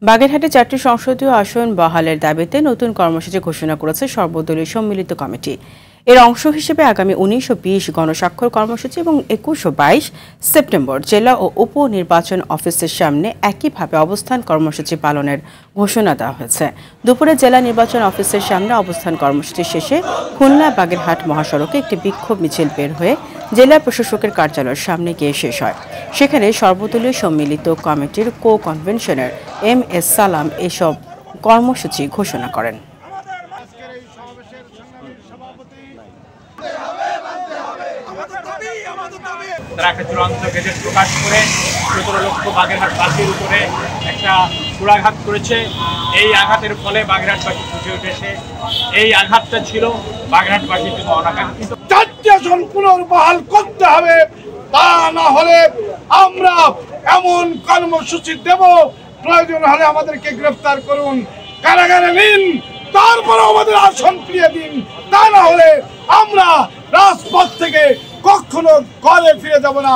বাগেরহাটে 4টি সংসদীয় আসন বহালের দাবিতে নতুন কর্মসূচি ঘোষণা করেছে সর্বদলীয় সম্মিলিত কমিটি। এর অংশ হিসেবে আগামী 19 ও 20 গণস্বাক্ষর কর্মসূচি এবং 21 ও 22 সেপ্টেম্বর জেলা ও উপনির্বাচন অফিসের সামনে একইভাবে অবস্থান কর্মসূচি পালনের ঘোষণা দেওয়া হয়েছে। দুপুরে জেলা নির্বাচন অফিসের সামনে অবস্থান কর্মসূচি শেষে খুলনা বাগেরহাট মহাসড়কে একটি বিক্ষোভ মিছিল বের হয়ে জেলা প্রশাসকের কার্যালয়ের সামনে গিয়ে শেষ হয়। সেখানে সর্বদলীয় সম্মিলিত কমিটির কো-কনভেনশনার MS সালাম এসব কর্মসূচি ঘোষণা করেন। তারা একটা চূড়ান্ত গেজেট প্রকাশ করে 17 লক্ষ বাগেরহাটবাসীর উপরে একটা চূড়াঘাত করেছে। এই আঘাতের ফলে বাগেরহাটবাসী ফুটে উঠেছে। এই আঘাতটা ছিল বাগেরহাটবাসীর জন্য অনাকাঙ্ক্ষিত। 4টি আসন পুনর্বহাল করতে হবে, তা না হলে আমরা এমন কর্মসূচি দেব, প্রয়োজন হলে আমাদেরকে গ্রেফতার করুন, কারাগারে নিন, তারপরে আমাদের আসন ফিরিয়ে দিন। তা না হলে আমরা রাজপথ থেকে কখনো ঘরে ফিরে যাব না।